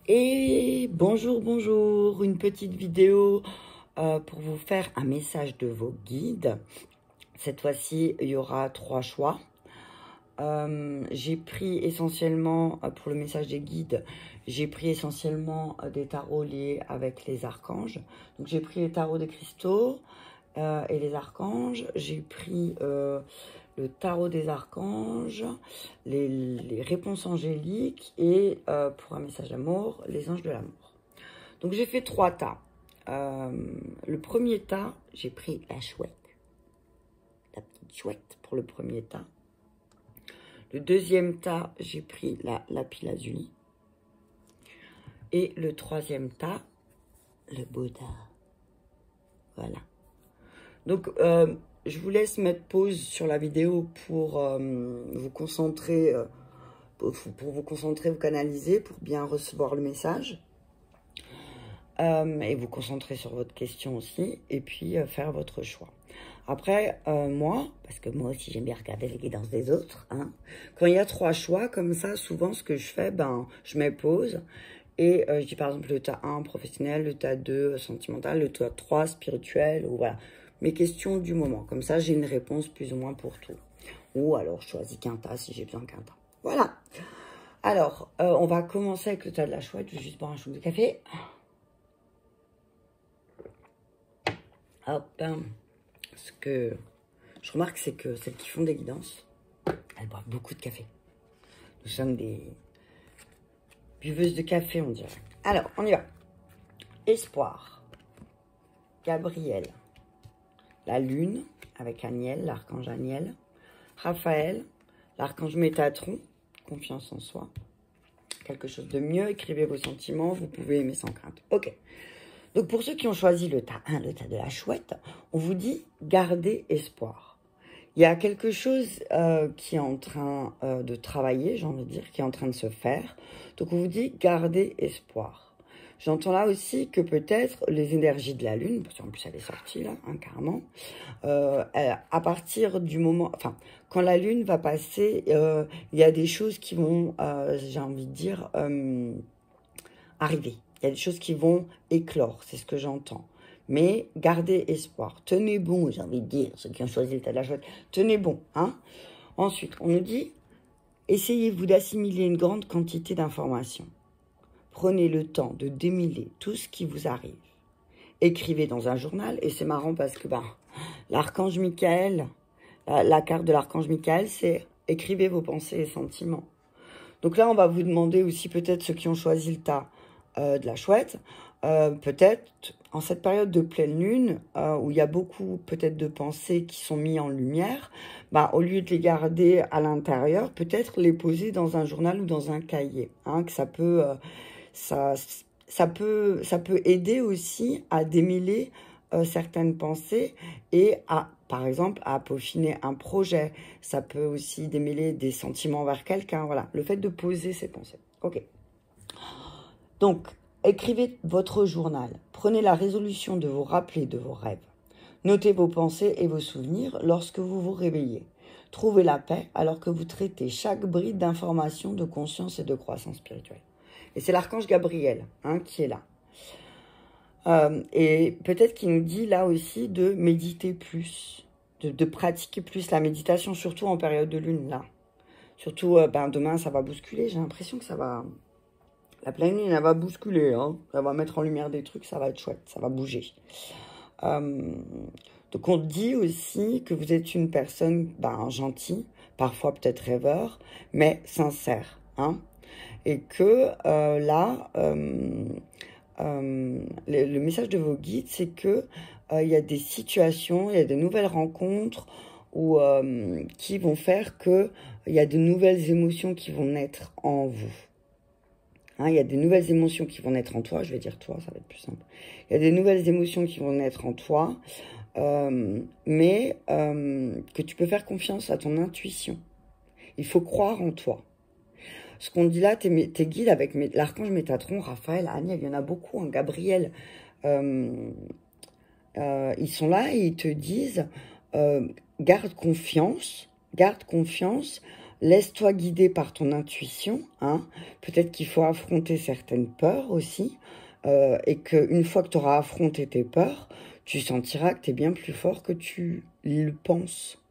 Et bonjour, bonjour, une petite vidéo pour vous faire un message de vos guides. Cette fois-ci, il y aura 3 choix. J'ai pris essentiellement, pour le message des guides, j'ai pris essentiellement des tarots liés avec les archanges. Donc j'ai pris les tarots des cristaux et les archanges. J'ai pris le tarot des archanges, les réponses angéliques et pour un message d'amour, les anges de l'amour. Donc j'ai fait 3 tas. Le premier tas, j'ai pris la chouette. La petite chouette pour le premier tas. Le deuxième tas, j'ai pris la lapis-lazuli. Et le troisième tas, le Bouddha. Voilà. Donc, je vous laisse mettre pause sur la vidéo pour vous concentrer, pour vous concentrer, vous canaliser, pour bien recevoir le message. Et vous concentrer sur votre question aussi, et puis faire votre choix. Après, moi, parce que moi aussi j'aime bien regarder les guidances des autres, hein, quand il y a 3 choix, comme ça, souvent ce que je fais, je mets pause, et je dis par exemple le tas 1 professionnel, le tas 2 sentimental, le tas 3 spirituel, ou voilà, mes questions du moment. Comme ça, j'ai une réponse plus ou moins pour tout. Ou alors, je choisis qu'un tas si j'ai besoin qu'un tas. Voilà. Alors, on va commencer avec le tas de la chouette. Je vais juste boire un chou de café. Hop. Ce que je remarque, c'est que celles qui font des guidances, elles boivent beaucoup de café. Nous sommes des buveuses de café, on dirait. Alors, on y va. Espoir. Gabriel. La lune, avec Aniel, l'archange Aniel. Raphaël, l'archange Métatron. Confiance en soi. Quelque chose de mieux, écrivez vos sentiments, vous pouvez aimer sans crainte. Ok. Donc, pour ceux qui ont choisi le tas 1, le tas de la chouette, on vous dit gardez espoir. Il y a quelque chose qui est en train de travailler, j'ai envie de dire, qui est en train de se faire. Donc, on vous dit gardez espoir. J'entends là aussi que peut-être les énergies de la lune, parce qu'en plus elle est sortie là, hein, carrément, à partir du moment, enfin, quand la lune va passer, il y a des choses qui vont, j'ai envie de dire, arriver. Il y a des choses qui vont éclore, c'est ce que j'entends. Mais gardez espoir. Tenez bon, j'ai envie de dire, ceux qui ont choisi le tas de la chouette, tenez bon. Hein. Ensuite, on nous dit, essayez-vous d'assimiler une grande quantité d'informations. Prenez le temps de démêler tout ce qui vous arrive. Écrivez dans un journal, et c'est marrant parce que l'archange Michael, la carte de l'archange Michael, c'est écrivez vos pensées et sentiments. Donc là, on va vous demander aussi, peut-être ceux qui ont choisi le tas de la chouette, peut-être en cette période de pleine lune, où il y a beaucoup peut-être de pensées qui sont mises en lumière, au lieu de les garder à l'intérieur, peut-être les poser dans un journal ou dans un cahier, hein, que ça peut aider aussi à démêler certaines pensées et à, par exemple, à peaufiner un projet. Ça peut aussi démêler des sentiments envers quelqu'un. Voilà, le fait de poser ses pensées. Ok. Donc, écrivez votre journal. Prenez la résolution de vous rappeler de vos rêves. Notez vos pensées et vos souvenirs lorsque vous vous réveillez. Trouvez la paix alors que vous traitez chaque bride d'information, de conscience et de croissance spirituelle. Et c'est l'archange Gabriel qui est là. Et peut-être qu'il nous dit là aussi de méditer plus, de pratiquer plus la méditation, surtout en période de lune là. Surtout, demain ça va bousculer, j'ai l'impression que ça va... La pleine lune, elle va bousculer, hein. Ça va mettre en lumière des trucs, ça va être chouette, ça va bouger. Donc on dit aussi que vous êtes une personne gentille, parfois peut-être rêveur, mais sincère, hein. Et que là, le message de vos guides, c'est que il y a des situations, il y a de nouvelles rencontres qui vont faire que il y a de nouvelles émotions qui vont naître en vous. Hein, il y a des nouvelles émotions qui vont naître en toi, je vais dire toi, ça va être plus simple. Il y a des nouvelles émotions qui vont naître en toi, mais que tu peux faire confiance à ton intuition. Il faut croire en toi. Ce qu'on dit là, tes guides avec l'archange Métatron, Raphaël, Aniel, il y en a beaucoup, hein, Gabriel, ils sont là et ils te disent garde confiance, laisse-toi guider par ton intuition. Hein. Peut-être qu'il faut affronter certaines peurs aussi. Et qu'une fois que tu auras affronté tes peurs, tu sentiras que tu es bien plus fort que tu le penses.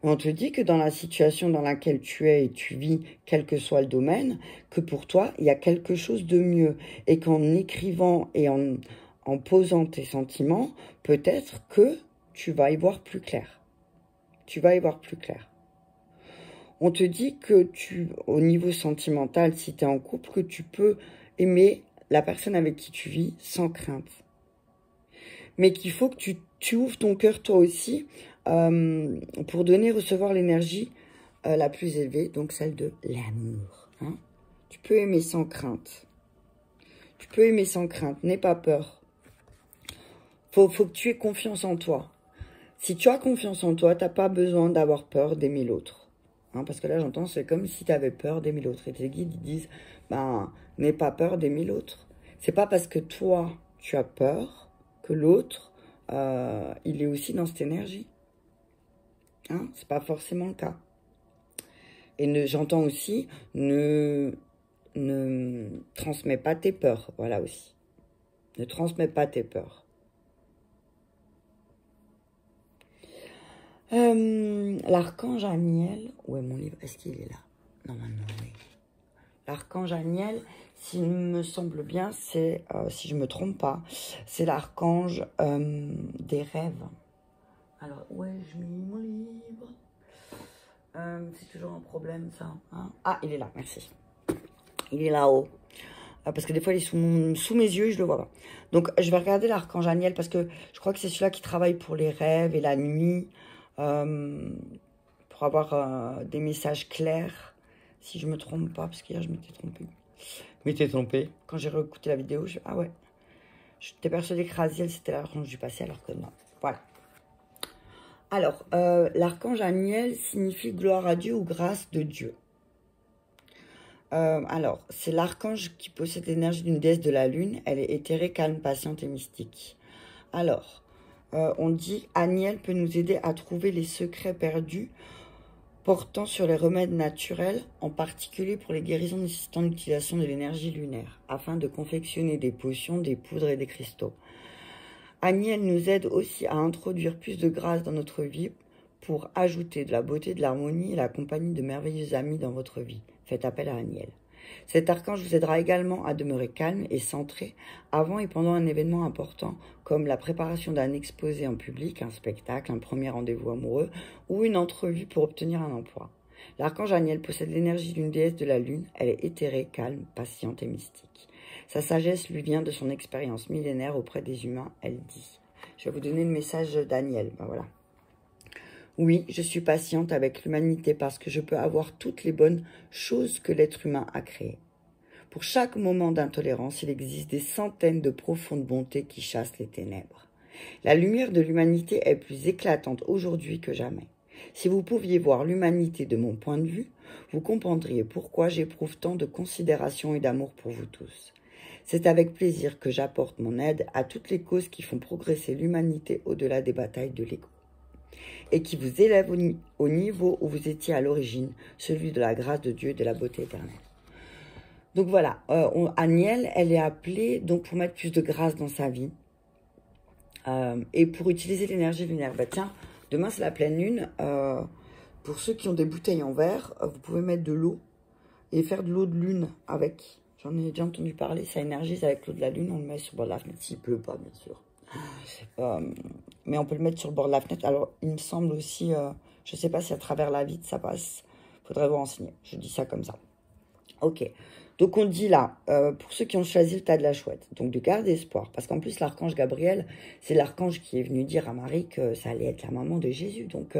Mais on te dit que dans la situation dans laquelle tu es et tu vis, quel que soit le domaine, que pour toi, il y a quelque chose de mieux. Et qu'en écrivant et en posant tes sentiments, peut-être que tu vas y voir plus clair. Tu vas y voir plus clair. On te dit que au niveau sentimental, si tu es en couple, que tu peux aimer la personne avec qui tu vis sans crainte. Mais qu'il faut que tu ouvres ton cœur toi aussi pour donner et recevoir l'énergie la plus élevée, donc celle de l'amour. Hein. Tu peux aimer sans crainte. Tu peux aimer sans crainte, n'aie pas peur. Faut que tu aies confiance en toi. Si tu as confiance en toi, tu n'as pas besoin d'avoir peur d'aimer l'autre. Hein, parce que là, j'entends, c'est comme si tu avais peur d'aimer l'autre. Et tes guides, ils disent, ben, n'aie pas peur d'aimer l'autre. C'est pas parce que toi, tu as peur que l'autre, il est aussi dans cette énergie. Hein, c'est pas forcément le cas. Et j'entends aussi, ne transmets pas tes peurs. Voilà aussi. Ne transmets pas tes peurs. L'archange Aniel, où est mon livre? Est-ce qu'il est là? Normalement, oui. L'archange Aniel, s'il me semble bien, c'est, si je ne me trompe pas, c'est l'archange des rêves. Alors, où ai-je mis mon livre? C'est toujours un problème, ça. Hein, ah, il est là, merci. Il est là-haut. Parce que des fois, il est sous mes yeux et je ne le vois pas. Donc, je vais regarder l'archange Aniel parce que je crois que c'est celui-là qui travaille pour les rêves et la nuit. Pour avoir des messages clairs, si je me trompe pas, parce qu'hier je m'étais trompée. Je m'étais trompée. Quand j'ai réécouté la vidéo, ah ouais, j'étais persuadée que Raziel c'était l'archange du passé, alors que non. Voilà. Alors, l'archange Aniel signifie gloire à Dieu ou grâce de Dieu. Alors, c'est l'archange qui possède l'énergie d'une déesse de la lune. Elle est éthérée, calme, patiente et mystique. Alors, on dit Aniel peut nous aider à trouver les secrets perdus portant sur les remèdes naturels, en particulier pour les guérisons nécessitant l'utilisation de l'énergie lunaire, afin de confectionner des potions, des poudres et des cristaux. Aniel nous aide aussi à introduire plus de grâce dans notre vie pour ajouter de la beauté, de l'harmonie et la compagnie de merveilleux amis dans votre vie. Faites appel à Aniel. Cet archange vous aidera également à demeurer calme et centré avant et pendant un événement important comme la préparation d'un exposé en public, un spectacle, un premier rendez-vous amoureux ou une entrevue pour obtenir un emploi. L'archange Aniel possède l'énergie d'une déesse de la lune. Elle est éthérée, calme, patiente et mystique. Sa sagesse lui vient de son expérience millénaire auprès des humains, elle dit. Je vais vous donner le message d'Aniel. Ben voilà. Oui, je suis patiente avec l'humanité parce que je peux avoir toutes les bonnes choses que l'être humain a créées. Pour chaque moment d'intolérance, il existe des centaines de profondes bontés qui chassent les ténèbres. La lumière de l'humanité est plus éclatante aujourd'hui que jamais. Si vous pouviez voir l'humanité de mon point de vue, vous comprendriez pourquoi j'éprouve tant de considération et d'amour pour vous tous. C'est avec plaisir que j'apporte mon aide à toutes les causes qui font progresser l'humanité au-delà des batailles de l'ego et qui vous élèvent au niveau où vous étiez à l'origine, celui de la grâce de Dieu et de la beauté éternelle. Donc voilà, Aniel, elle est appelée donc pour mettre plus de grâce dans sa vie et pour utiliser l'énergie lunaire. Bah tiens, demain c'est la pleine lune. Pour ceux qui ont des bouteilles en verre, vous pouvez mettre de l'eau et faire de l'eau de lune avec. J'en ai déjà entendu parler, ça énergise avec l'eau de la lune, on le met sur le bord de la fenêtre, s'il pleut pas bien sûr. Mais on peut le mettre sur le bord de la fenêtre. Alors il me semble aussi, je ne sais pas si à travers la vitre ça passe, faudrait vous renseigner, je dis ça comme ça. Ok, donc on dit là, pour ceux qui ont choisi le tas de la chouette, donc de garder espoir, parce qu'en plus l'archange Gabriel, c'est l'archange qui est venu dire à Marie que ça allait être la maman de Jésus, donc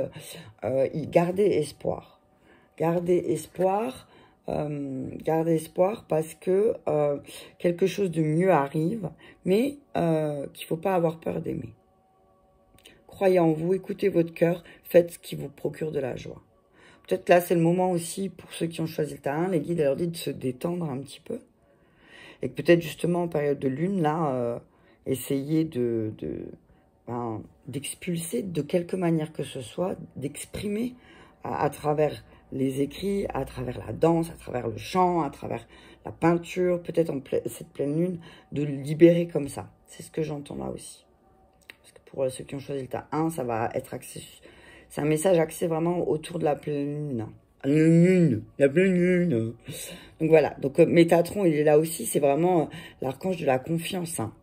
il gardait espoir. Gardez espoir parce que quelque chose de mieux arrive, mais qu'il ne faut pas avoir peur d'aimer. Croyez en vous, écoutez votre cœur, faites ce qui vous procure de la joie. Peut-être que là, c'est le moment aussi, pour ceux qui ont choisi le tas 1, les guides leur disent de se détendre un petit peu. Et que peut-être justement en période de lune, là, essayez d'expulser de quelque manière que ce soit, d'exprimer à travers les écrits, à travers la danse, à travers le chant, à travers la peinture, peut-être cette pleine lune, de le libérer comme ça. C'est ce que j'entends là aussi. Parce que pour ceux qui ont choisi le tas 1, ça va être axé. C'est un message axé vraiment autour de la pleine lune. La pleine lune. Donc voilà. Donc Métatron, il est là aussi. C'est vraiment l'archange de la confiance. Hein.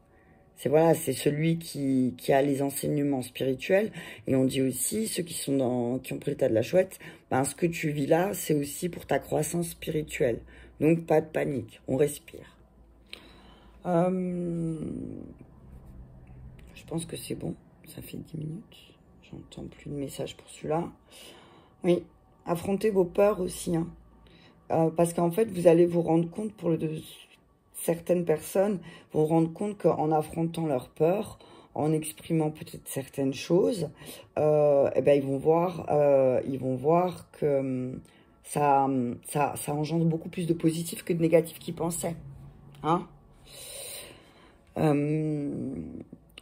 C'est voilà, c'est celui qui a les enseignements spirituels. Et on dit aussi, ceux qui ont pris l'état de la chouette, ben, ce que tu vis là, c'est aussi pour ta croissance spirituelle. Donc pas de panique, on respire. Je pense que c'est bon, ça fait 10 minutes. J'entends plus de messages pour celui-là. Oui, affrontez vos peurs aussi. Hein. Parce qu'en fait, vous allez vous rendre compte certaines personnes vont vous rendre compte qu'en affrontant leurs peurs, en exprimant peut-être certaines choses, eh ben, ils vont voir que ça engendre beaucoup plus de positif que de négatif qu'ils pensaient. Hein?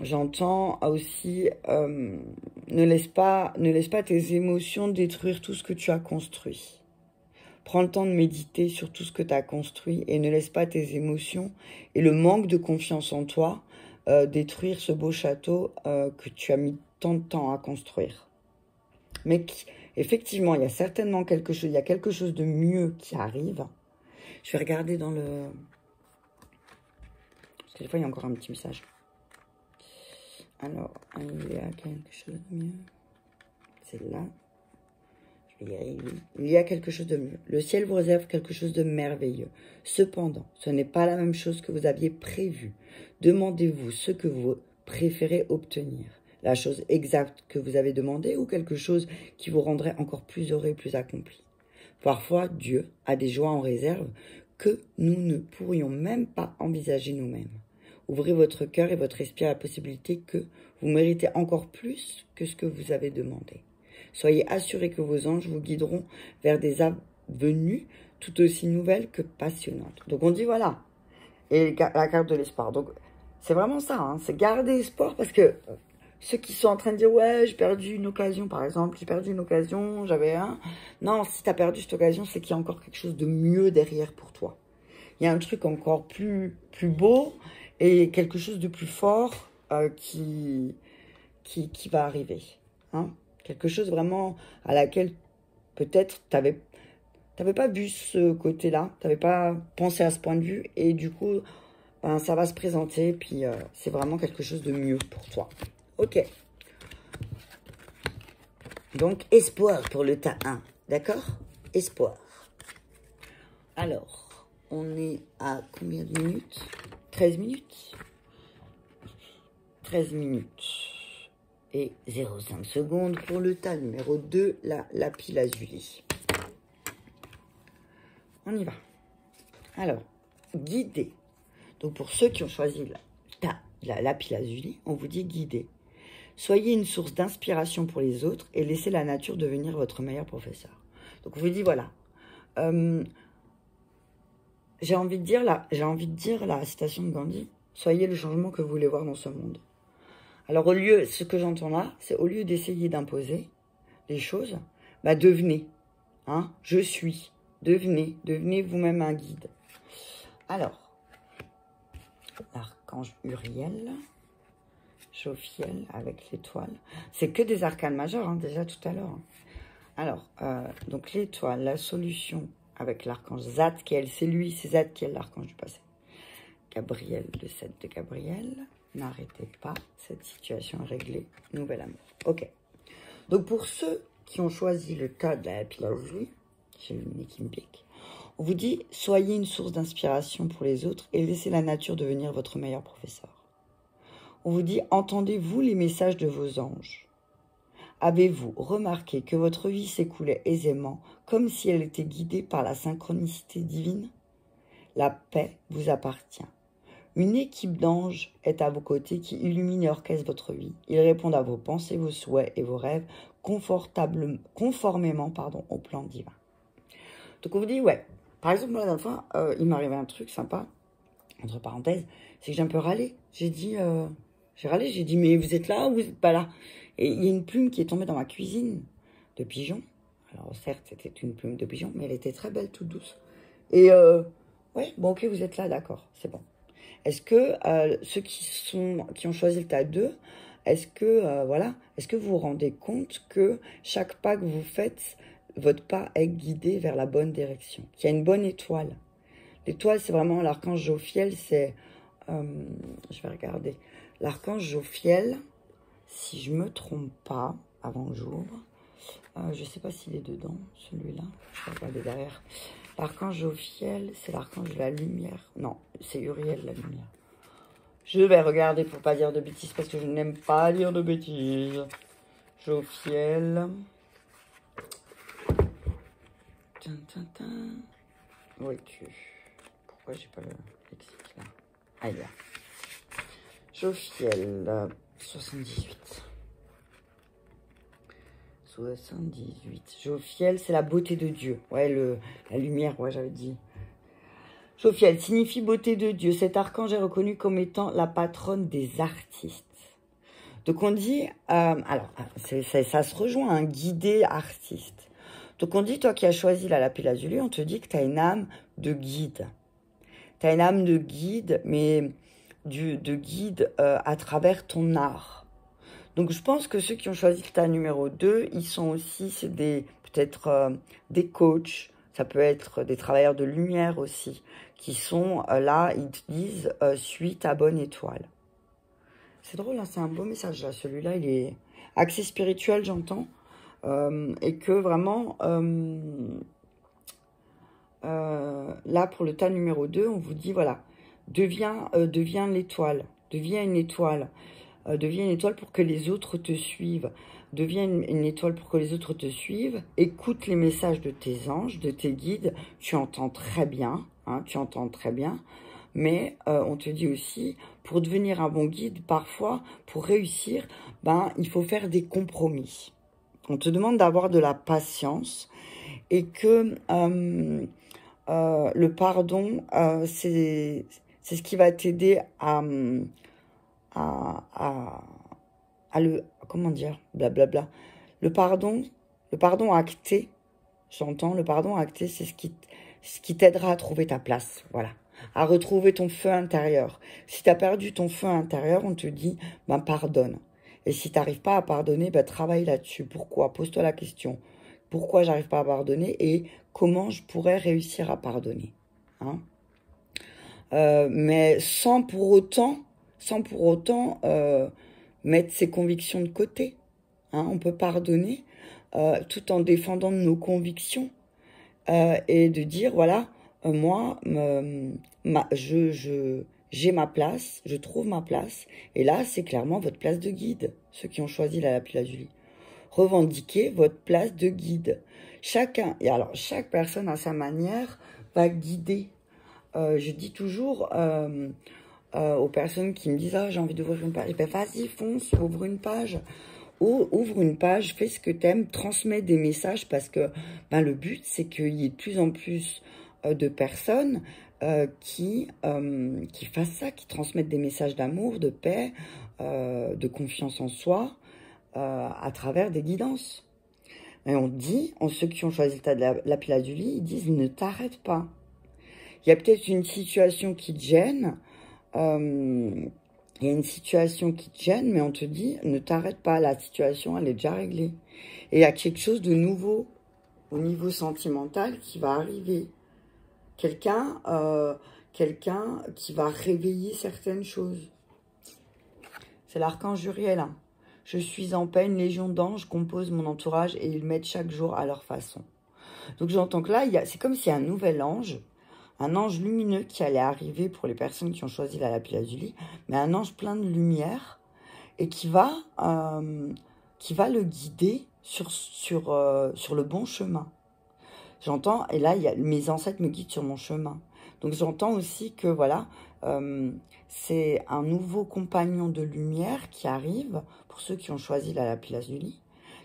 J'entends aussi, ne laisse pas tes émotions détruire tout ce que tu as construit. Prends le temps de méditer sur tout ce que tu as construit et ne laisse pas tes émotions et le manque de confiance en toi détruire ce beau château que tu as mis tant de temps à construire. Mais effectivement, il y a certainement quelque chose de mieux qui arrive. Je vais regarder dans le... Parce que des fois, il y a encore un petit message. Alors, il y a quelque chose de mieux. C'est là. Il y a quelque chose de mieux. Le ciel vous réserve quelque chose de merveilleux. Cependant, ce n'est pas la même chose que vous aviez prévu. Demandez-vous ce que vous préférez obtenir. La chose exacte que vous avez demandé ou quelque chose qui vous rendrait encore plus heureux et plus accompli. Parfois, Dieu a des joies en réserve que nous ne pourrions même pas envisager nous-mêmes. Ouvrez votre cœur et votre esprit à la possibilité que vous méritez encore plus que ce que vous avez demandé. Soyez assurés que vos anges vous guideront vers des avenues tout aussi nouvelles que passionnantes. Donc on dit voilà, et la carte de l'espoir. Donc c'est vraiment ça, hein, c'est garder espoir parce que ceux qui sont en train de dire ouais j'ai perdu une occasion par exemple, j'ai perdu une occasion, j'avais un... Non, si tu as perdu cette occasion, c'est qu'il y a encore quelque chose de mieux derrière pour toi. Il y a un truc encore plus beau et quelque chose de plus fort qui va arriver, hein. Quelque chose vraiment à laquelle peut-être tu n'avais pas vu ce côté-là, tu n'avais pas pensé à ce point de vue, et du coup, ben, ça va se présenter, puis c'est vraiment quelque chose de mieux pour toi. Ok. Donc, espoir pour le tas 1, d'accord? Espoir. Alors, on est à combien de minutes? 13 minutes 13 minutes. Et 0,5 secondes pour le tas numéro 2, la lapis lazuli. On y va. Alors, guider. Donc, pour ceux qui ont choisi la lapis lazuli, on vous dit guider. Soyez une source d'inspiration pour les autres et laissez la nature devenir votre meilleur professeur. Donc, on vous dit, voilà. J'ai envie de dire la citation de Gandhi. Soyez le changement que vous voulez voir dans ce monde. Alors, ce que j'entends là, c'est au lieu d'essayer d'imposer les choses, bah devenez, hein, je suis, devenez vous-même un guide. Alors, l'archange Uriel, Jophiel avec l'étoile, c'est que des arcanes majeurs, hein, déjà tout à l'heure. Hein. Alors, donc l'étoile, la solution avec l'archange Zadkiel, c'est Zadkiel, l'archange du passé. Gabriel, le 7 de Gabriel. N'arrêtez pas, cette situation est réglée. Nouvel amour. Ok. Donc, pour ceux qui ont choisi le tas de la lapis lazuli, j'ai le nez qui me pique, on vous dit, soyez une source d'inspiration pour les autres et laissez la nature devenir votre meilleur professeur. On vous dit, entendez-vous les messages de vos anges? Avez-vous remarqué que votre vie s'écoulait aisément, comme si elle était guidée par la synchronicité divine? La paix vous appartient. Une équipe d'anges est à vos côtés qui illumine et orchestre votre vie. Ils répondent à vos pensées, vos souhaits et vos rêves conformément au plan divin. Donc on vous dit, ouais, par exemple, moi la dernière fois, il m'est arrivé un truc sympa, entre parenthèses, c'est que j'ai un peu râlé. J'ai dit, mais vous êtes là ou vous n'êtes pas là? Et il y a une plume qui est tombée dans ma cuisine de pigeon. Alors certes, c'était une plume de pigeon, mais elle était très belle, toute douce. Et ouais, bon ok, vous êtes là, d'accord, c'est bon. Est-ce que ceux qui ont choisi le tas 2, est-ce que, voilà, est-ce que vous vous rendez compte que chaque pas que vous faites, votre pas est guidé vers la bonne direction, qu'il y a une bonne étoile. L'étoile, c'est vraiment l'archange Jophiel, c'est... je vais regarder. L'archange Jophiel, si je me trompe pas, avant que j'ouvre, je ne sais pas s'il est dedans, celui-là. Je vais regarder derrière. L'archange Jophiel, c'est l'archange de la lumière. Non, c'est Uriel, la lumière. Je vais regarder pour pas dire de bêtises, parce que je n'aime pas dire de bêtises. Jophiel. Où es-tu? Pourquoi j'ai pas le lexique là? Ah, il y a. Jophiel, 78. 78. Jophiel, c'est la beauté de Dieu. Ouais, la lumière, ouais, j'avais dit. Jophiel signifie beauté de Dieu. Cet archange est reconnu comme étant la patronne des artistes. Donc on dit, alors, ça se rejoint à un guidé artiste. Donc on dit, toi qui as choisi la lapis lazuli, on te dit que tu as une âme de guide. Tu as une âme de guide, mais de guide à travers ton art. Donc je pense que ceux qui ont choisi le tas numéro 2, ils sont aussi, c'est peut-être des coachs, ça peut être des travailleurs de lumière aussi, qui sont là, ils te disent, suis ta bonne étoile. C'est drôle, hein, c'est un beau message là, celui-là, il est axé spirituel, j'entends, et que vraiment, là pour le tas numéro 2, on vous dit, voilà, deviens l'étoile, deviens une étoile. Deviens une étoile pour que les autres te suivent. Deviens une étoile pour que les autres te suivent. Écoute les messages de tes anges, de tes guides. Tu entends très bien. Hein, tu entends très bien. Mais on te dit aussi, pour devenir un bon guide, parfois, pour réussir, il faut faire des compromis. On te demande d'avoir de la patience. Et que le pardon, c'est ce qui va t'aider à comment dire, blablabla. Le pardon acté, j'entends, le pardon acté, c'est ce qui t'aidera à trouver ta place, voilà. À retrouver ton feu intérieur. Si tu as perdu ton feu intérieur, on te dit, pardonne. Et si tu n'arrives pas à pardonner, travaille là-dessus. Pourquoi? Pose-toi la question. Pourquoi j'arrive pas à pardonner et comment je pourrais réussir à pardonner, hein? Mais sans pour autant mettre ses convictions de côté. Hein, on peut pardonner tout en défendant nos convictions et de dire, voilà, moi, j'ai ma place, je trouve ma place. Et là, c'est clairement votre place de guide, ceux qui ont choisi la lapis lazuli. Revendiquez votre place de guide. Chacun, et alors chaque personne à sa manière va guider. Je dis toujours aux personnes qui me disent « Ah, j'ai envie d'ouvrir une page », eh ben, vas-y, fonce, ouvre une page. Ouvre une page, fais ce que tu aimes, transmets des messages parce que le but, c'est qu'il y ait de plus en plus de personnes qui fassent ça, qui transmettent des messages d'amour, de paix, de confiance en soi à travers des guidances. Et on dit, ceux qui ont choisi le tas de la lapis lazuli, ils disent « Ne t'arrête pas ». Il y a peut-être une situation qui te gêne, il y a une situation qui te gêne, mais on te dit, ne t'arrête pas, la situation, elle est déjà réglée. Et il y a quelque chose de nouveau au niveau sentimental qui va arriver. Quelqu'un qui va réveiller certaines choses. C'est l'archange Uriel. Hein. Je suis en paix, une légion d'anges compose mon entourage et ils m'aident chaque jour à leur façon. Donc j'entends que là, c'est comme s'il y a un nouvel ange. Un ange lumineux qui allait arriver pour les personnes qui ont choisi la lapis lazuli, mais un ange plein de lumière et qui va le guider sur le bon chemin. J'entends, et là, mes ancêtres me guident sur mon chemin. Donc j'entends aussi que voilà, c'est un nouveau compagnon de lumière qui arrive, pour ceux qui ont choisi la lapis lazuli,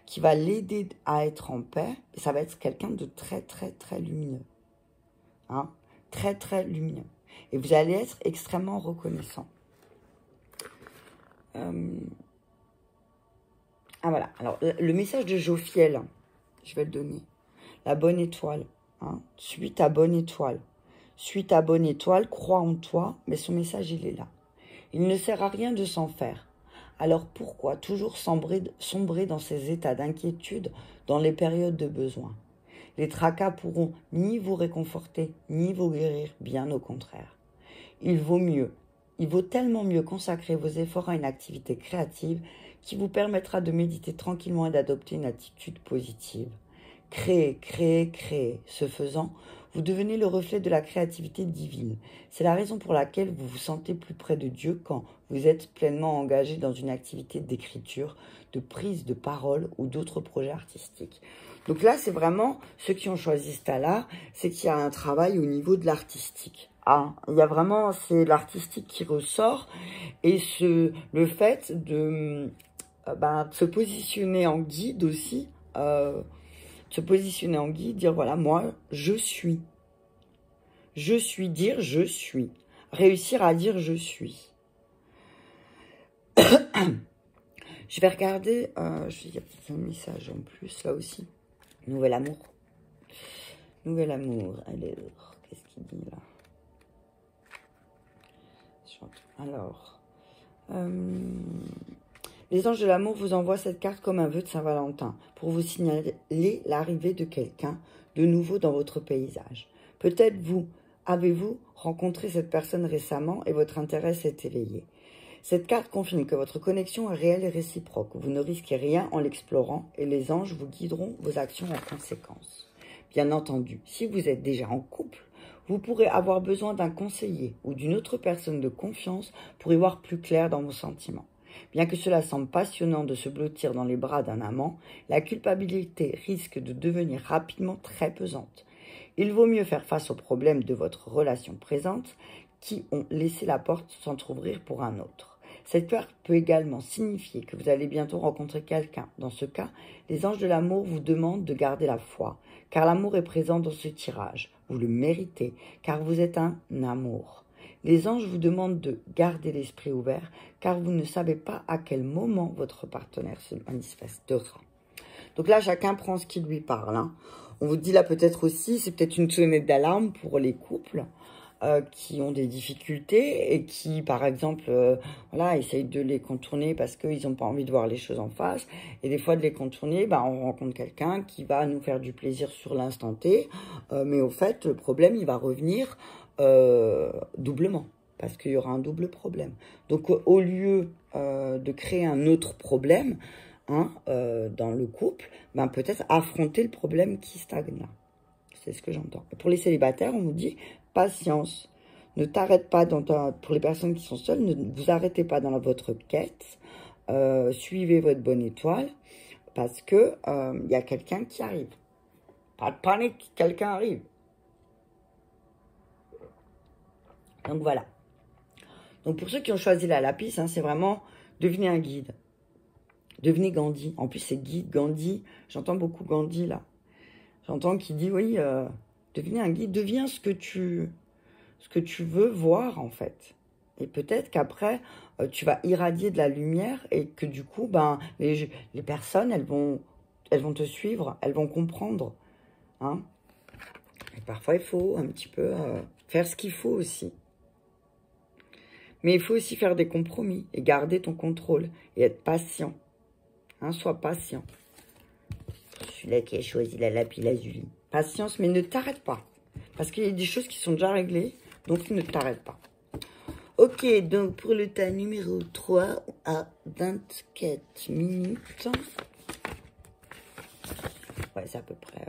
qui va l'aider à être en paix, et ça va être quelqu'un de très, très, très lumineux. Hein? Très, très lumineux. Et vous allez être extrêmement reconnaissant. Ah, voilà. Alors, le message de Jophiel, je vais le donner. la bonne étoile. Hein. Suis ta bonne étoile. Suis ta bonne étoile, crois en toi, mais son message, il est là. Il ne sert à rien de s'en faire. Alors pourquoi toujours sombrer dans ces états d'inquiétude dans les périodes de besoin? Les tracas pourront ni vous réconforter, ni vous guérir, bien au contraire. Il vaut tellement mieux consacrer vos efforts à une activité créative qui vous permettra de méditer tranquillement et d'adopter une attitude positive. Créer, créer, créer. Ce faisant, vous devenez le reflet de la créativité divine. C'est la raison pour laquelle vous vous sentez plus près de Dieu quand vous êtes pleinement engagé dans une activité d'écriture, de prise de parole ou d'autres projets artistiques. Donc là, c'est vraiment, ceux qui ont choisi ce tas-là, c'est qu'il y a un travail au niveau de l'artistique. Ah, il y a vraiment, c'est l'artistique qui ressort et le fait de se positionner en guide aussi, se positionner en guide, dire voilà, moi, je suis. Je suis, dire je suis. Réussir à dire je suis. Je vais regarder, il y a peut-être un message en plus là aussi. Nouvel amour. Nouvel amour. Alors, qu'est-ce qu'il dit là? Alors, les anges de l'amour vous envoient cette carte comme un vœu de Saint-Valentin pour vous signaler l'arrivée de quelqu'un de nouveau dans votre paysage. Peut-être avez-vous rencontré cette personne récemment et votre intérêt s'est éveillé. Cette carte confirme que votre connexion est réelle et réciproque. Vous ne risquez rien en l'explorant et les anges vous guideront vos actions en conséquence. Bien entendu, si vous êtes déjà en couple, vous pourrez avoir besoin d'un conseiller ou d'une autre personne de confiance pour y voir plus clair dans vos sentiments. Bien que cela semble passionnant de se blottir dans les bras d'un amant, la culpabilité risque de devenir rapidement très pesante. Il vaut mieux faire face aux problèmes de votre relation présente qui ont laissé la porte s'entrouvrir pour un autre. Cette carte peut également signifier que vous allez bientôt rencontrer quelqu'un. Dans ce cas, les anges de l'amour vous demandent de garder la foi, car l'amour est présent dans ce tirage. Vous le méritez, car vous êtes un amour. Les anges vous demandent de garder l'esprit ouvert, car vous ne savez pas à quel moment votre partenaire se manifestera. Donc là, chacun prend ce qui lui parle. Hein. On vous dit là peut-être aussi, c'est peut-être une sonnette d'alarme pour les couples qui ont des difficultés et qui, par exemple, essayent de les contourner parce qu'ils n'ont pas envie de voir les choses en face. Et des fois, de les contourner, on rencontre quelqu'un qui va nous faire du plaisir sur l'instant T. Mais au fait, le problème, il va revenir doublement parce qu'il y aura un double problème. Donc, au lieu de créer un autre problème dans le couple, peut-être affronter le problème qui stagne là. C'est ce que j'entends. Pour les célibataires, on nous dit patience. Ne t'arrête pas pour les personnes qui sont seules, ne vous arrêtez pas dans votre quête. Suivez votre bonne étoile parce que y a quelqu'un qui arrive. Pas de panique, quelqu'un arrive. Donc voilà. Donc pour ceux qui ont choisi la lapis, c'est vraiment devenez un guide. Devenez Gandhi. En plus, c'est guide, Gandhi. J'entends beaucoup Gandhi là. J'entends qu'il dit, oui, devenez un guide, deviens ce que tu veux voir, en fait. Et peut-être qu'après, tu vas irradier de la lumière et que du coup, les personnes, elles vont te suivre, elles vont comprendre. Hein. Et parfois, il faut un petit peu faire ce qu'il faut aussi. Mais il faut aussi faire des compromis et garder ton contrôle et être patient. Hein, sois patient. Celui-là qui a choisi la lapis lazuli. Patience, mais ne t'arrête pas. Parce qu'il y a des choses qui sont déjà réglées, donc ne t'arrête pas. Ok, donc pour le tas numéro 3 à 24 minutes. Ouais, c'est à peu près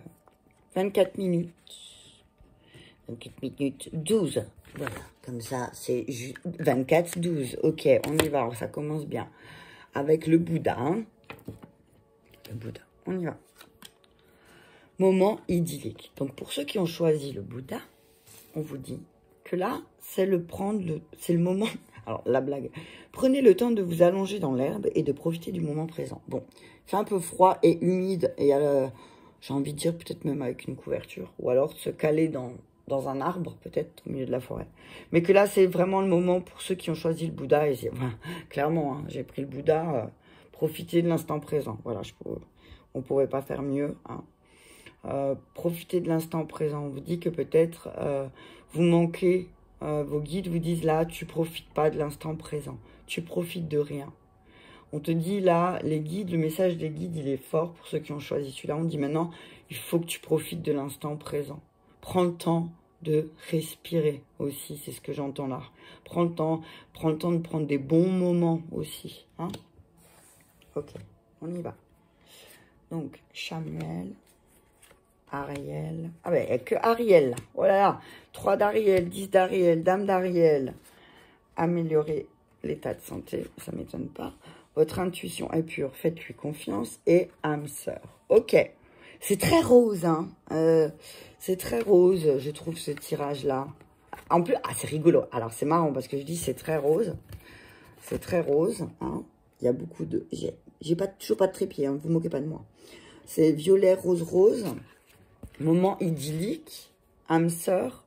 24 minutes. 24 minutes 12. Voilà, comme ça, c'est 24, 12. Ok, on y va, alors, ça commence bien. Avec le Bouddha. Hein. Le Bouddha, on y va. Moment idyllique. Donc, pour ceux qui ont choisi le Bouddha, on vous dit que là, c'est le moment... Alors, la blague. Prenez le temps de vous allonger dans l'herbe et de profiter du moment présent. Bon, c'est un peu froid et humide et j'ai envie de dire peut-être même avec une couverture. Ou alors se caler dans un arbre, peut-être, au milieu de la forêt. Mais que là, c'est vraiment le moment pour ceux qui ont choisi le Bouddha. Et clairement, hein, j'ai pris le Bouddha. Profiter de l'instant présent. Voilà, on ne pourrait pas faire mieux. Hein. Profitez de l'instant présent. On vous dit que peut-être vous manquez, vos guides vous disent là, tu profites pas de l'instant présent. Tu profites de rien. On te dit là, les guides, le message des guides, il est fort pour ceux qui ont choisi celui-là. On dit maintenant, il faut que tu profites de l'instant présent. Prends le temps de respirer aussi, c'est ce que j'entends là. Prends le temps de prendre des bons moments aussi. Hein? Ok, on y va. Donc, Samuel, Ariel. Ah ben, il n'y a que Ariel. Oh là là, 3 d'Ariel, 10 d'Ariel, Dame d'Ariel. Améliorer l'état de santé, ça ne m'étonne pas. Votre intuition est pure, faites-lui confiance. Et âme sœur. Ok, c'est très rose, hein. C'est très rose, je trouve, ce tirage-là. En plus, ah, c'est rigolo. Alors, c'est marrant parce que je dis c'est très rose. C'est très rose, hein. Il y a beaucoup de... J'ai toujours pas de trépied, hein, vous moquez pas de moi. C'est violet, rose, rose. Moment idyllique. Âme sœur.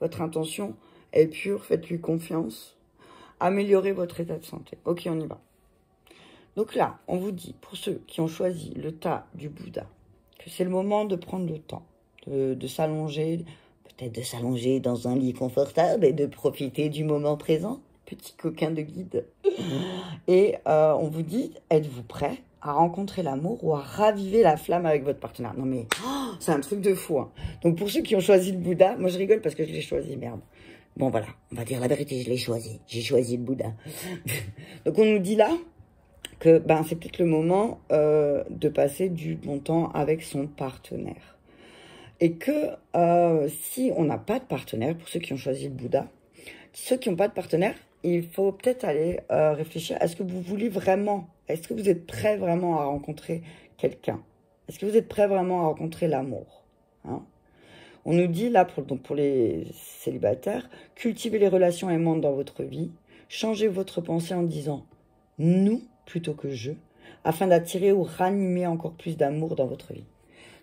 Votre intention est pure, faites-lui confiance. Améliorez votre état de santé. Ok, on y va. Donc là, on vous dit, pour ceux qui ont choisi le tas du Bouddha, que c'est le moment de prendre le temps, de s'allonger, peut-être de s'allonger dans un lit confortable et de profiter du moment présent. Petit coquin de guide. Et on vous dit, êtes-vous prêt à rencontrer l'amour ou à raviver la flamme avec votre partenaire? Non mais, c'est un truc de fou. Hein. Donc pour ceux qui ont choisi le Bouddha, moi je rigole parce que je l'ai choisi, merde. Bon voilà, on va dire la vérité, je l'ai choisi. J'ai choisi le Bouddha. Donc on nous dit là que ben, c'est peut-être le moment de passer du bon temps avec son partenaire. Et que si on n'a pas de partenaire, pour ceux qui ont choisi le Bouddha, ceux qui n'ont pas de partenaire, il faut peut-être aller réfléchir. Est-ce que vous voulez vraiment, est-ce que vous êtes prêt vraiment à rencontrer quelqu'un? Est-ce que vous êtes prêt vraiment à rencontrer l'amour, hein? On nous dit là, pour les célibataires, cultivez les relations aimantes dans votre vie, changez votre pensée en disant « nous » plutôt que « je », afin d'attirer ou ranimer encore plus d'amour dans votre vie.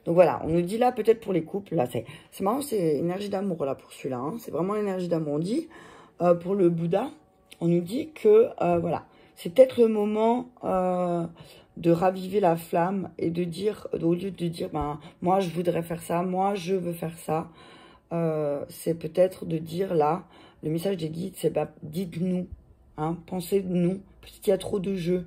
Donc voilà, on nous dit là, peut-être pour les couples, là c'est marrant, c'est énergie d'amour là pour celui-là, hein, c'est vraiment l'énergie d'amour. On dit, pour le Bouddha, on nous dit que, voilà, c'est peut-être le moment de raviver la flamme et de dire, au lieu de dire, ben, moi je voudrais faire ça, moi je veux faire ça, c'est peut-être de dire là, le message des guides, c'est bah, dites-nous, hein, pensez de nous, peut-être il y a trop de je,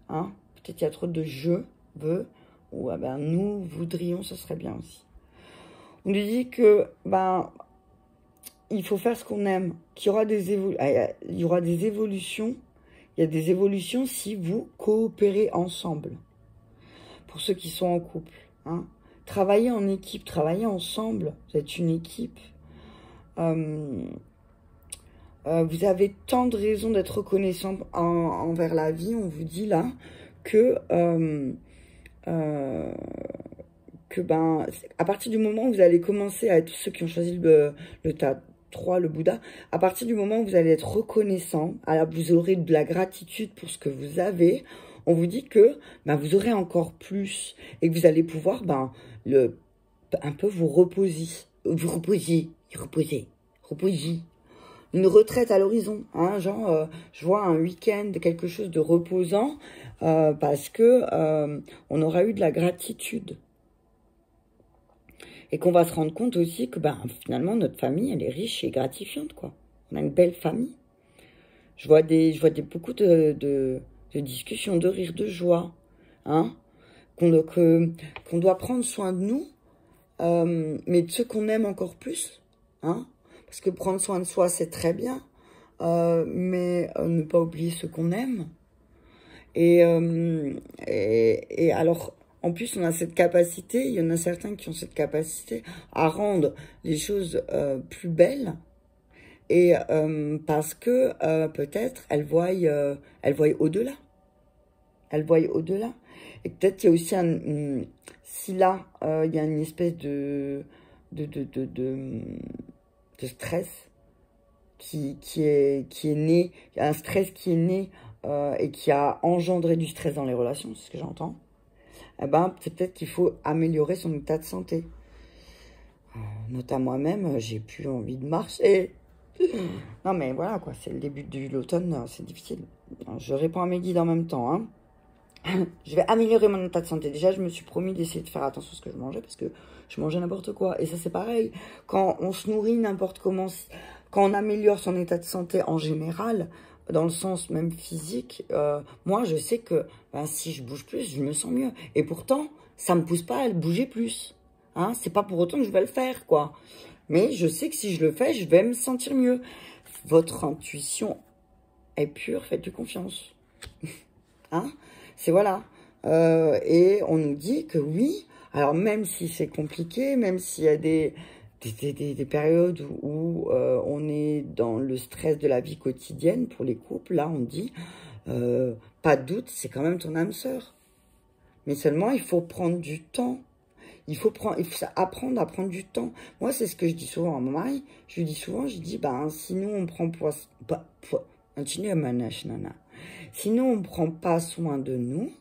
hein, peut-être il y a trop de je veux, ou ah ben, nous voudrions, ce serait bien aussi. On nous dit que ben, il faut faire ce qu'on aime, qu'il y aura des évolutions. Il y a des évolutions si vous coopérez ensemble. Pour ceux qui sont en couple, hein. Travaillez en équipe, travaillez ensemble. Vous êtes une équipe. Vous avez tant de raisons d'être reconnaissant envers la vie. On vous dit là que ben, à partir du moment où vous allez commencer à être ceux qui ont choisi le tas 3, le Bouddha, à partir du moment où vous allez être reconnaissant, alors vous aurez de la gratitude pour ce que vous avez, on vous dit que ben, vous aurez encore plus et que vous allez pouvoir ben, un peu vous reposer. Une retraite à l'horizon, hein, genre je vois un week-end, quelque chose de reposant parce que on aura eu de la gratitude. Et qu'on va se rendre compte aussi que ben, finalement, notre famille, elle est riche et gratifiante, quoi. On a une belle famille. Je vois beaucoup de discussions, de rires, de joie. Hein, qu'on doit prendre soin de nous, mais de ceux qu'on aime encore plus. Hein, parce que prendre soin de soi, c'est très bien. Mais ne pas oublier ceux qu'on aime. Et alors... En plus, on a cette capacité, il y en a certains qui ont cette capacité à rendre les choses plus belles. Et parce que peut-être elles voient au-delà. Elles voient au-delà. Et peut-être il y a aussi si là, il y a une espèce de stress qui est né, il y a un stress qui est né et qui a engendré du stress dans les relations, c'est ce que j'entends. Eh ben, c'est peut-être qu'il faut améliorer son état de santé. Notamment moi-même, j'ai plus envie de marcher. Non, mais voilà, quoi, c'est le début de l'automne, c'est difficile. Je réponds à mes guides en même temps, hein. Je vais améliorer mon état de santé. Déjà, je me suis promis d'essayer de faire attention à ce que je mangeais parce que je mangeais n'importe quoi. Et ça, c'est pareil. Quand on se nourrit n'importe comment, quand on améliore son état de santé en général, dans le sens même physique, moi, je sais que ben, si je bouge plus, je me sens mieux. Et pourtant, ça me pousse pas à bouger plus. Hein, c'est pas pour autant que je vais le faire, quoi. Mais je sais que si je le fais, je vais me sentir mieux. Votre intuition est pure, faites-lui confiance. Hein, c'est voilà. Et on nous dit que oui, alors même si c'est compliqué, même s'il y a des périodes où on est dans le stress de la vie quotidienne pour les couples, là on dit, pas de doute, c'est quand même ton âme sœur. Mais seulement, il faut prendre du temps. Il faut apprendre à prendre du temps. Moi, c'est ce que je dis souvent à mon mari. Je lui dis souvent, je dis, ben, sinon on prend sinon on prend pas soin de nous,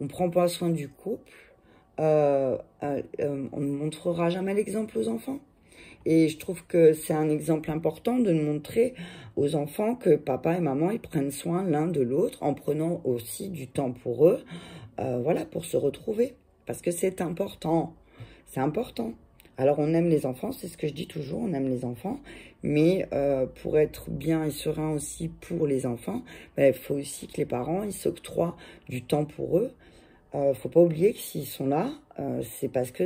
on prend pas soin du couple, on ne montrera jamais l'exemple aux enfants. Et je trouve que c'est un exemple important de montrer aux enfants que papa et maman, ils prennent soin l'un de l'autre en prenant aussi du temps pour eux, voilà, pour se retrouver. Parce que c'est important. C'est important. Alors, on aime les enfants, c'est ce que je dis toujours, on aime les enfants. Mais pour être bien et serein aussi pour les enfants, il faut aussi que les parents, ils s'octroient du temps pour eux. Faut pas oublier que s'ils sont là, c'est parce que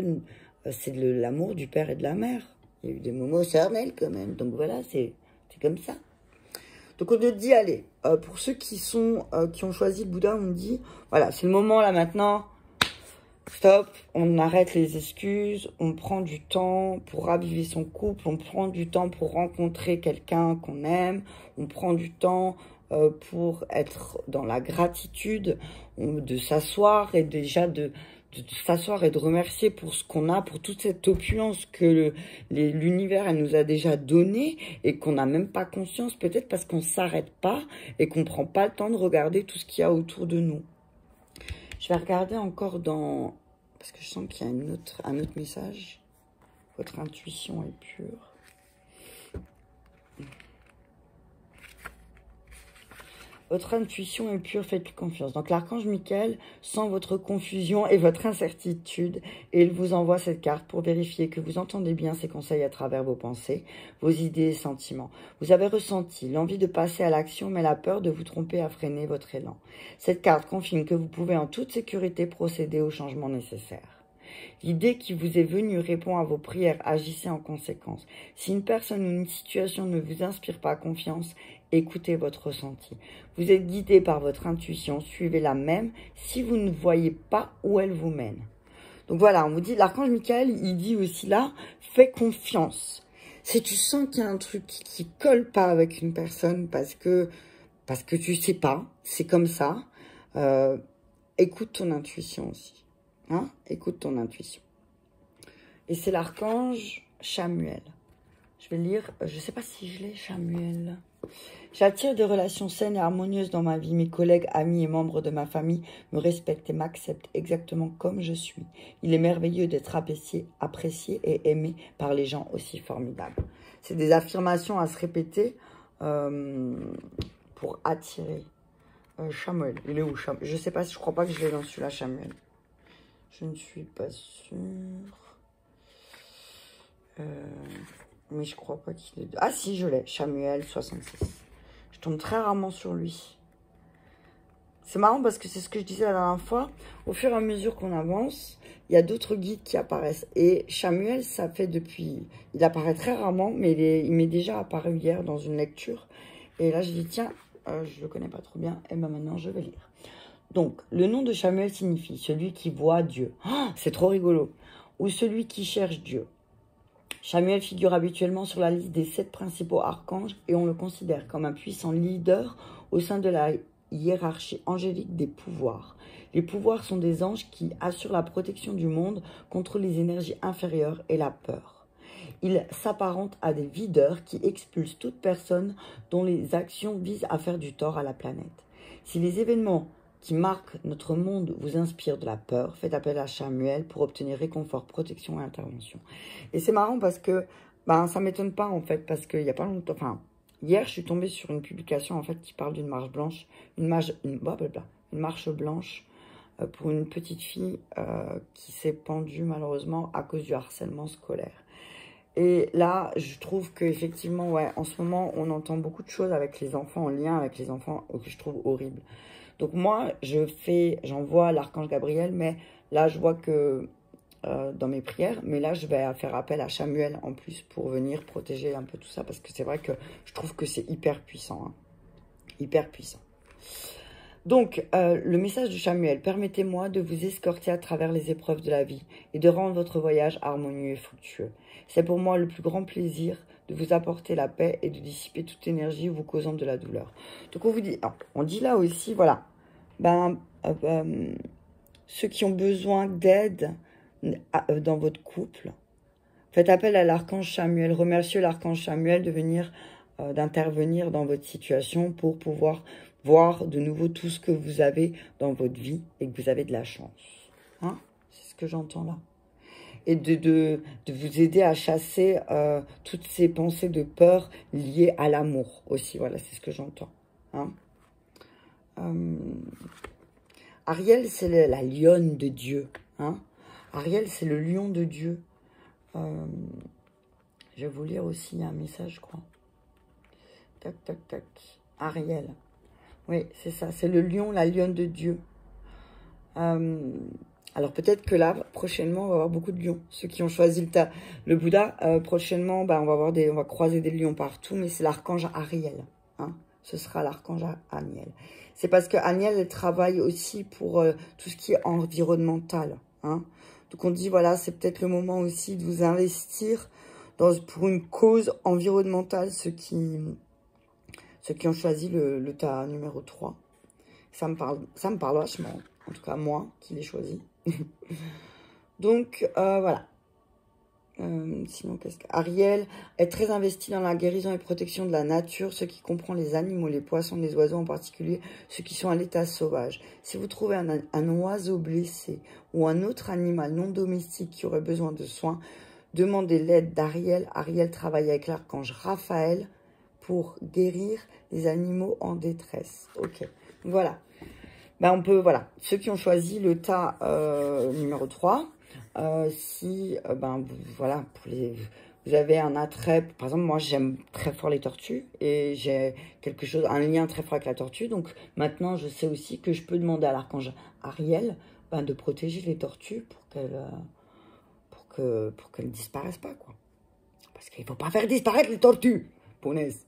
c'est de l'amour du père et de la mère. Il y a eu des moments charnels quand même. Donc voilà, c'est comme ça. Donc on te dit, allez, pour ceux qui ont choisi le Bouddha, on dit, voilà, c'est le moment là maintenant. Stop, on arrête les excuses, on prend du temps pour raviver son couple, on prend du temps pour rencontrer quelqu'un qu'on aime, on prend du temps pour être dans la gratitude, de s'asseoir et déjà de s'asseoir et de remercier pour ce qu'on a, pour toute cette opulence que l'univers nous a déjà donnée et qu'on n'a même pas conscience, peut-être parce qu'on ne s'arrête pas et qu'on ne prend pas le temps de regarder tout ce qu'il y a autour de nous. Je vais regarder encore dans... Parce que je sens qu'il y a un autre message. Votre intuition est pure. Votre intuition est pure, faites-lui confiance. Donc l'archange Michael sent votre confusion et votre incertitude et il vous envoie cette carte pour vérifier que vous entendez bien ses conseils à travers vos pensées, vos idées et sentiments. Vous avez ressenti l'envie de passer à l'action mais la peur de vous tromper a freiné votre élan. Cette carte confirme que vous pouvez en toute sécurité procéder aux changements nécessaires. L'idée qui vous est venue répond à vos prières, agissez en conséquence. Si une personne ou une situation ne vous inspire pas confiance, écoutez votre ressenti. Vous êtes guidé par votre intuition, suivez-la même si vous ne voyez pas où elle vous mène. Donc voilà, on vous dit, l'archange Michael, il dit aussi là, fais confiance. Si tu sens qu'il y a un truc qui colle pas avec une personne parce que tu sais pas, c'est comme ça, écoute ton intuition aussi. Hein? Écoute ton intuition. Et c'est l'archange Chamuel. Je vais lire, je ne sais pas si je l'ai, Chamuel. J'attire des relations saines et harmonieuses dans ma vie. Mes collègues, amis et membres de ma famille me respectent et m'acceptent exactement comme je suis. Il est merveilleux d'être apprécié et aimé par les gens aussi formidables. C'est des affirmations à se répéter pour attirer. Chamuel, il est où Chamuel? Je ne sais pas, je crois pas que je l'ai dans celui-là, Chamuel. Je ne suis pas sûre. Mais je crois pas qu'il est... Ah si, je l'ai. Chamuel 66. Je tombe très rarement sur lui. C'est marrant parce que c'est ce que je disais la dernière fois. Au fur et à mesure qu'on avance, il y a d'autres guides qui apparaissent. Et Chamuel, ça fait depuis... Il apparaît très rarement, mais il m'est déjà apparu hier dans une lecture. Et là, je dis, tiens, je le connais pas trop bien. Et ben maintenant, je vais lire. Donc, le nom de Chamuel signifie celui qui voit Dieu. Oh, c'est trop rigolo. Ou celui qui cherche Dieu. Chamuel figure habituellement sur la liste des 7 principaux archanges et on le considère comme un puissant leader au sein de la hiérarchie angélique des pouvoirs. Les pouvoirs sont des anges qui assurent la protection du monde contre les énergies inférieures et la peur. Ils s'apparentent à des videurs qui expulsent toute personne dont les actions visent à faire du tort à la planète. Si les événements qui marquent notre monde vous inspirent de la peur, faites appel à Chamuel pour obtenir réconfort, protection et intervention. Et c'est marrant parce que ça m'étonne pas en fait, parce qu'il n'y a pas longtemps, hier je suis tombée sur une publication en fait qui parle d'une marche blanche, une une marche blanche pour une petite fille qui s'est pendue malheureusement à cause du harcèlement scolaire. Et là, je trouve qu'effectivement, ouais, en ce moment, on entend beaucoup de choses avec les enfants, en lien avec les enfants, que je trouve horribles. Donc moi, j'envoie l'archange Gabriel, mais là, je vois que dans mes prières, mais là, je vais faire appel à Chamuel en plus pour venir protéger un peu tout ça, parce que c'est vrai que je trouve que c'est hyper puissant, hein, hyper puissant. Donc, le message de Chamuel, permettez-moi de vous escorter à travers les épreuves de la vie et de rendre votre voyage harmonieux et fructueux. C'est pour moi le plus grand plaisir de vous apporter la paix et de dissiper toute énergie vous causant de la douleur. Donc, on vous dit, on dit là aussi, voilà, ceux qui ont besoin d'aide dans votre couple, faites appel à l'archange Chamuel, remerciez l'archange Chamuel de venir, d'intervenir dans votre situation pour pouvoir voir de nouveau tout ce que vous avez dans votre vie et que vous avez de la chance. Hein? C'est ce que j'entends là. Et de vous aider à chasser toutes ces pensées de peur liées à l'amour aussi. Voilà, c'est ce que j'entends. Hein? Ariel, c'est la lionne de Dieu. Hein? Ariel, c'est le lion de Dieu. Je vais vous lire aussi un message, je crois. Tac, tac, tac. Ariel. Oui, c'est ça. C'est le lion, la lionne de Dieu. Alors, peut-être que là, prochainement, on va avoir beaucoup de lions. Ceux qui ont choisi le Bouddha, prochainement, on va croiser des lions partout, mais c'est l'archange Ariel. Hein. Ce sera l'archange Ariel. C'est parce que Ariel, elle travaille aussi pour tout ce qui est environnemental. Hein. Donc, on dit, voilà, c'est peut-être le moment aussi de vous investir pour une cause environnementale, ceux qui ont choisi le tas numéro 3. Ça me parle vachement. En tout cas, moi, qui l'ai choisi. Donc, voilà. Sinon, qu'est-ce que... Ariel est très investi dans la guérison et protection de la nature, ce qui comprend les animaux, les poissons, les oiseaux en particulier, ceux qui sont à l'état sauvage. Si vous trouvez un oiseau blessé ou un autre animal non domestique qui aurait besoin de soins, demandez l'aide d'Ariel. Ariel travaille avec l'archange Raphaël pour guérir les animaux en détresse. Ok, voilà. On peut, voilà, ceux qui ont choisi le tas numéro 3, voilà, vous avez un attrait, par exemple, moi j'aime très fort les tortues et j'ai un lien très fort avec la tortue, donc maintenant je sais aussi que je peux demander à l'archange Ariel de protéger les tortues pour qu'elles disparaissent pas, quoi. Parce qu'il ne faut pas faire disparaître les tortues, punaise.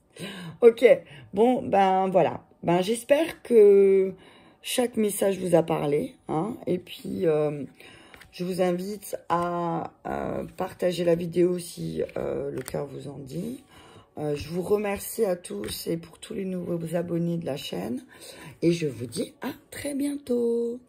Ok, bon, voilà. J'espère que chaque message vous a parlé. Hein, et puis, je vous invite à partager la vidéo si le cœur vous en dit. Je vous remercie à tous et pour tous les nouveaux abonnés de la chaîne. Et je vous dis à très bientôt.